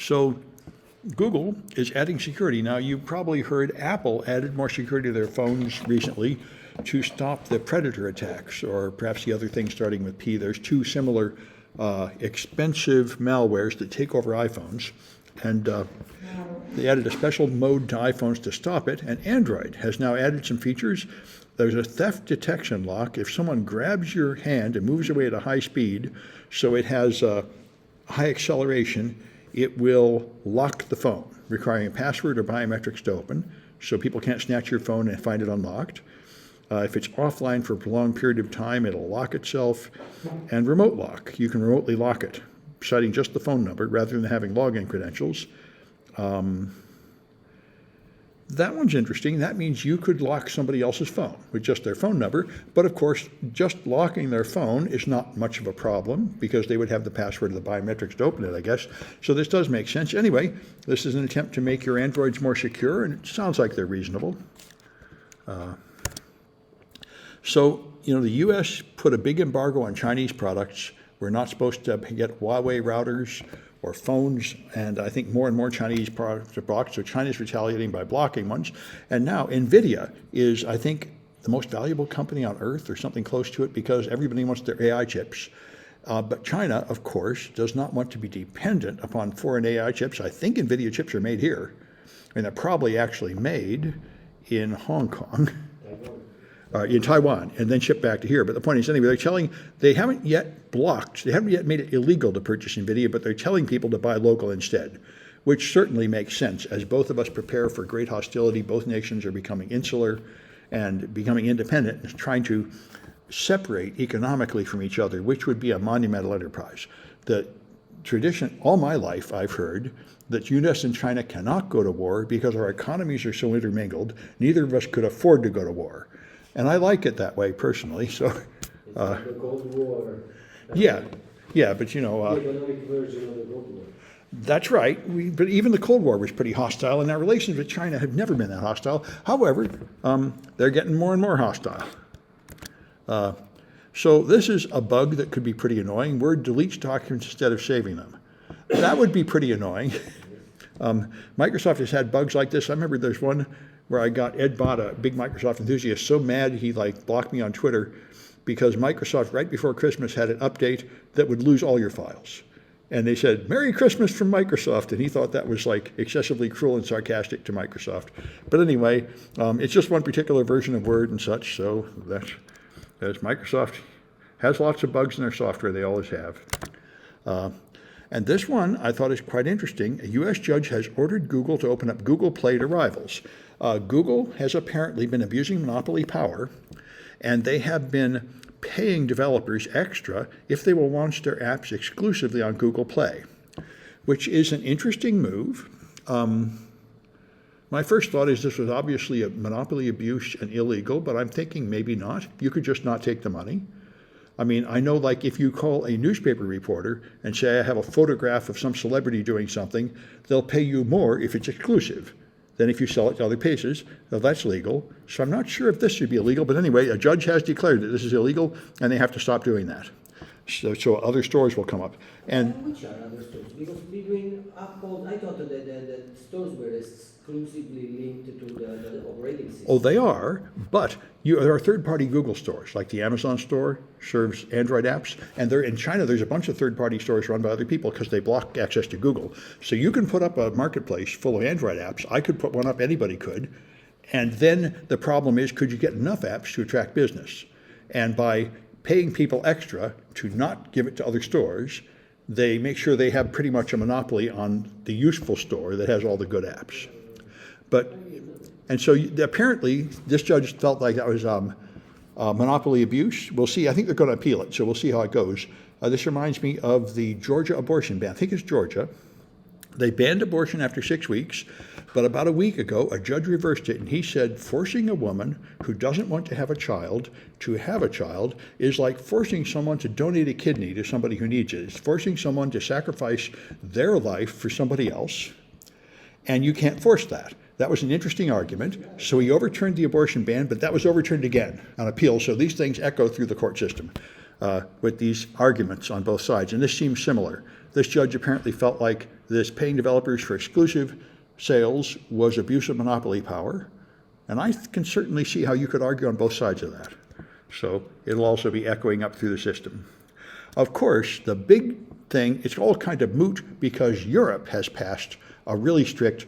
So Google is adding security. Now, you probably heard Apple added more security to their phones recently to stop the predator attacks, or perhaps the other thing starting with P. There's two similar expensive malwares that take over iPhones, and they added a special mode to iPhones to stop it, and Android has now added some features. There's a theft detection lock. If someone grabs your hand and moves away at a high speed, so it has high acceleration, it will lock the phone, requiring a password or biometrics to open, so people can't snatch your phone and find it unlocked. If it's offline for a prolonged period of time, it'll lock itself. And remote lock, you can remotely lock it, citing just the phone number rather than having login credentials. That one's interesting. That means you could lock somebody else's phone with just their phone number. But of course, just locking their phone is not much of a problem because they would have the password or the biometrics to open it, I guess. So this does make sense. Anyway, this is an attempt to make your Androids more secure, and it sounds like they're reasonable. So, the U.S. put a big embargo on Chinese products. We're not supposed to get Huawei routers or phones, and I think more and more Chinese products are blocked, so China's retaliating by blocking ones. And now NVIDIA is, I think, the most valuable company on earth, or something close to it, because everybody wants their AI chips. But China, of course, does not want to be dependent upon foreign AI chips. I think NVIDIA chips are made here, and they're probably actually made in Hong Kong. In Taiwan, and then shipped back to here. But the point is, anyway, they haven't yet made it illegal to purchase NVIDIA, but they're telling people to buy local instead, which certainly makes sense. As both of us prepare for great hostility, both nations are becoming insular and becoming independent and trying to separate economically from each other, which would be a monumental enterprise. The tradition, all my life, I've heard that U.S. and China cannot go to war because our economies are so intermingled, neither of us could afford to go to war. And I like it that way personally. So, like the Cold War. yeah, but the economic version of the Cold War. That's right. But even the Cold War was pretty hostile, and our relations with China have never been that hostile. However, they're getting more and more hostile. So this is a bug that could be pretty annoying. Word deletes documents instead of saving them. That would be pretty annoying. Microsoft has had bugs like this. I remember there's one where I got Ed Bott, a big Microsoft enthusiast, so mad he blocked me on Twitter because Microsoft right before Christmas had an update that would lose all your files. And they said, "Merry Christmas from Microsoft," and he thought that was excessively cruel and sarcastic to Microsoft. But anyway, it's just one particular version of Word and such, so that's Microsoft has lots of bugs in their software, they always have. And this one I thought is quite interesting. A U.S. judge has ordered Google to open up Google Play to rivals. Google has apparently been abusing monopoly power, and they have been paying developers extra if they will launch their apps exclusively on Google Play, which is an interesting move. My first thought is this was obviously a monopoly abuse and illegal, but I'm thinking maybe not. You could just not take the money. I mean, I know if you call a newspaper reporter and say, I have a photograph of some celebrity doing something, they'll pay you more if it's exclusive than if you sell it to other places. So that's legal. So I'm not sure if this should be illegal, but anyway, a judge has declared that this is illegal and they have to stop doing that. So other stores will come up. And which are other stores? Because between Apple, I thought that the stores were exclusively linked to the operating system. Oh, they are, but there are third-party Google stores, like the Amazon store serves Android apps, and in China there's a bunch of third-party stores run by other people because they block access to Google. So you can put up a marketplace full of Android apps. I could put one up, anybody could, and then the problem is, could you get enough apps to attract business? And by paying people extra to not give it to other stores, they make sure they have pretty much a monopoly on the useful store that has all the good apps. And so apparently this judge felt like that was monopoly abuse. We'll see. I think they're going to appeal it, so we'll see how it goes. This reminds me of the Georgia abortion ban. I think it's Georgia. They banned abortion after 6 weeks, but about a week ago, a judge reversed it, and he said forcing a woman who doesn't want to have a child is like forcing someone to donate a kidney to somebody who needs it. It's forcing someone to sacrifice their life for somebody else, and you can't force that. That was an interesting argument. So he overturned the abortion ban, but that was overturned again on appeal. So these things echo through the court system with these arguments on both sides, and this seems similar. this judge apparently felt like this paying developers for exclusive sales was abuse of monopoly power. And I can certainly see how you could argue on both sides of that. So it'll also be echoing up through the system. Of course, the big thing, it's all kind of moot because Europe has passed a really strict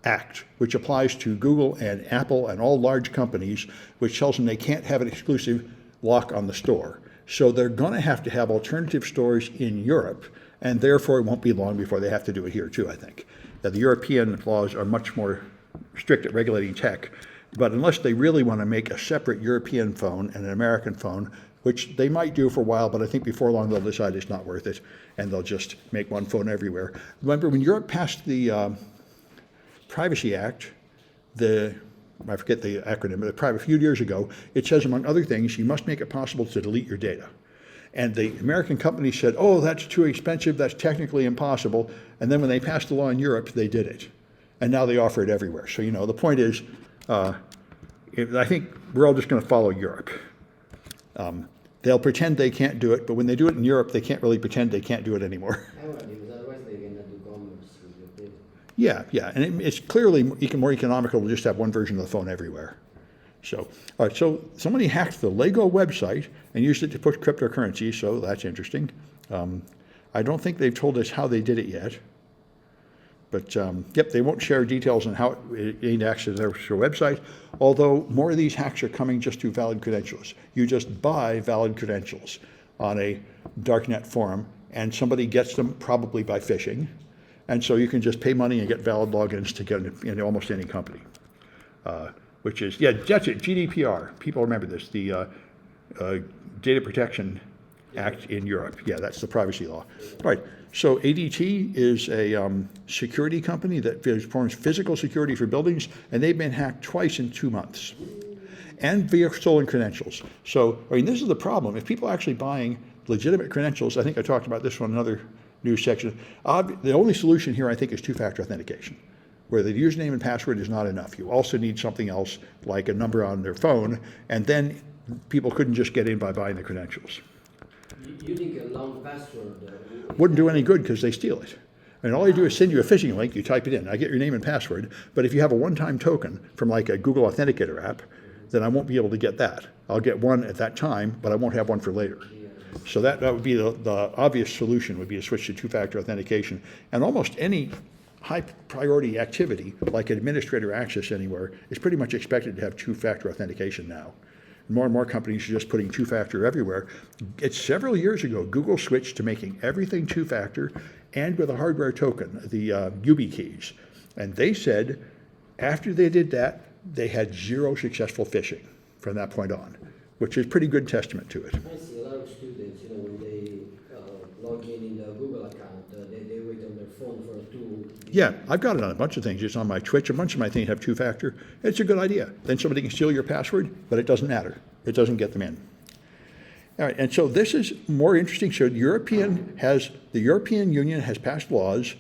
act, which applies to Google and Apple and all large companies, which tells them they can't have an exclusive lock on the store. So they're going to have alternative stores in Europe, and therefore it won't be long before they have to do it here too, I think. The European laws are much more strict at regulating tech, but unless they really want to make a separate European phone and an American phone, which they might do for a while, but I think before long they'll decide it's not worth it, and they'll just make one phone everywhere. Remember when Europe passed the Privacy Act, I forget the acronym, but a few years ago, it says, among other things, you must make it possible to delete your data. And the American company said, oh, that's too expensive, that's technically impossible. And then when they passed the law in Europe, they did it. And now they offer it everywhere. So, the point is, I think we're all just going to follow Europe. They'll pretend they can't do it, but when they do it in Europe, they can't really pretend they can't do it anymore. Because otherwise they cannot do commerce with your data. Yeah, and it's clearly more economical to just have one version of the phone everywhere. So, all right, so somebody hacked the Lego website and used it to push cryptocurrency, so that's interesting. I don't think they've told us how they did it yet. But, yep, they won't share details on how it gained access to their website, although more of these hacks are coming just through valid credentials. You just buy valid credentials on a darknet forum, and somebody gets them probably by phishing. And so you can just pay money and get valid logins to get in almost any company, which is, that's it, GDPR. People remember this, the Data Protection Act in Europe. Yeah, that's the privacy law. All right, so ADT is a security company that performs physical security for buildings, and they've been hacked twice in 2 months, and via stolen credentials. So, this is the problem. If people are actually buying legitimate credentials, I think I talked about this one in another news section, the only solution here, I think, is two-factor authentication, where the username and password is not enough. You also need something else, like a number on their phone, and then people couldn't just get in by buying the credentials. Using a long password Wouldn't do any good because they steal it. All you do is send you a phishing link, you type it in, I get your name and password, but if you have a one-time token from like a Google Authenticator app, then I won't be able to get that. I'll get one at that time, but I won't have one for later. So that would be the obvious solution, would be to switch to two-factor authentication. And almost any high priority activity, like administrator access anywhere, is pretty much expected to have two-factor authentication now. More and more companies are just putting two-factor everywhere. It's several years ago, Google switched to making everything two-factor and with a hardware token, the YubiKeys. And they said after they did that, they had zero successful phishing from that point on, which is pretty good testament to it. I see a lot of students, when they log in the Google account, they wait on their phone for a tool. Yeah, I've got it on a bunch of things. It's on my Twitch. A bunch of my things have two-factor. It's a good idea. Then somebody can steal your password, but it doesn't matter. It doesn't get them in. All right, and so this is more interesting. So the European Union has passed laws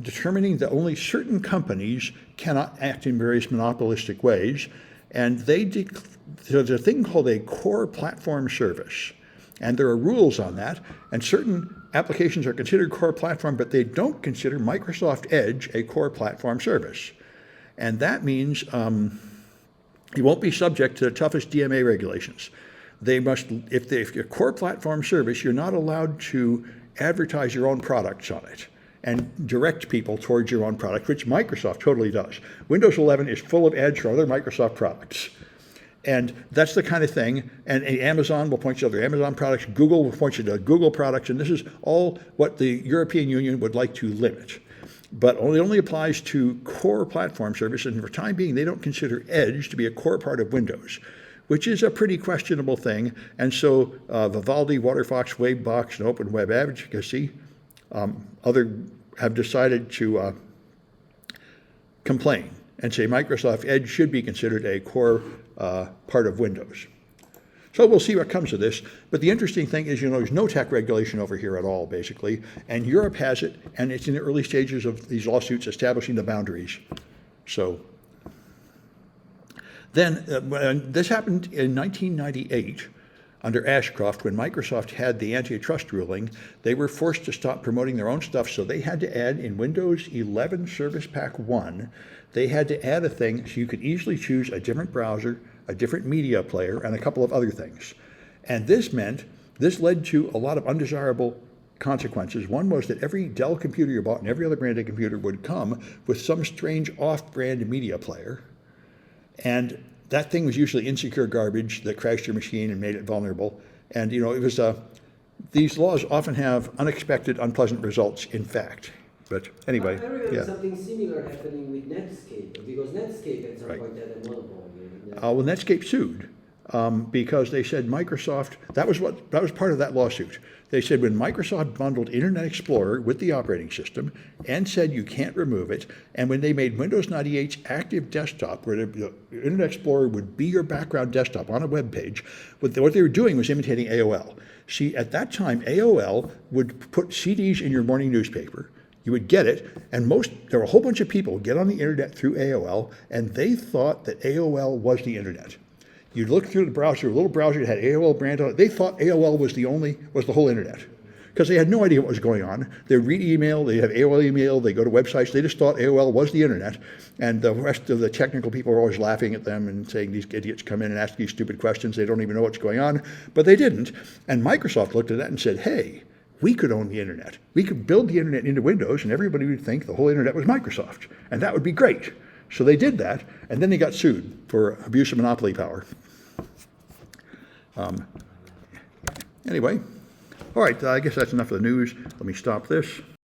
determining that only certain companies cannot act in various monopolistic ways, and there's a thing called a core platform service, and there are rules on that, and certain applications are considered core platform, but they don't consider Microsoft Edge a core platform service. And that means you won't be subject to the toughest DMA regulations. They must, if you're a core platform service, you're not allowed to advertise your own products on it and direct people towards your own product, which Microsoft totally does. Windows 11 is full of ads for other Microsoft products. And that's the kind of thing, and Amazon will point you to other Amazon products, Google will point you to Google products, and this is all what the European Union would like to limit. But it only applies to core platform services, and for the time being, they don't consider Edge to be a core part of Windows, which is a pretty questionable thing. And so Vivaldi, WaterFox, Wavebox, and Open Web Advocacy have decided to complain and say Microsoft Edge should be considered a core part of Windows. So we'll see what comes of this. But the interesting thing is, there's no tech regulation over here at all, basically. And Europe has it, and it's in the early stages of these lawsuits establishing the boundaries. So then, this happened in 1998. under Ashcroft, when Microsoft had the antitrust ruling, they were forced to stop promoting their own stuff, so they had to add in Windows 11 Service Pack 1, they had to add a thing so you could easily choose a different browser, a different media player, and a couple of other things. And this led to a lot of undesirable consequences. One was that every Dell computer you bought and every other branded computer would come with some strange off-brand media player. And that thing was usually insecure garbage that crashed your machine and made it vulnerable. And it was these laws often have unexpected, unpleasant results. In fact, but anyway, I remember yeah. something similar happening with Netscape, because Netscape at some Right. point had a monopoly. Well, Netscape sued because they said Microsoft. That was part of that lawsuit. They said when Microsoft bundled Internet Explorer with the operating system and said you can't remove it, and when they made Windows 98 active desktop, where the Internet Explorer would be your background desktop on a web page, what they were doing was imitating AOL. See, at that time, AOL would put CDs in your morning newspaper. You would get it, and there were a whole bunch of people who get on the internet through AOL, and they thought that AOL was the internet. You'd look through the browser, a little browser that had AOL brand on it. They thought AOL was the whole internet, because they had no idea what was going on. They'd read email, they have AOL email, they go to websites. They just thought AOL was the internet, and the rest of the technical people were always laughing at them and saying these idiots come in and ask these stupid questions. They don't even know what's going on, but they didn't. And Microsoft looked at that and said, "Hey, we could own the internet. We could build the internet into Windows, and everybody would think the whole internet was Microsoft, and that would be great." So they did that, and then they got sued for abuse of monopoly power. Anyway, all right, I guess that's enough of the news. Let me stop this.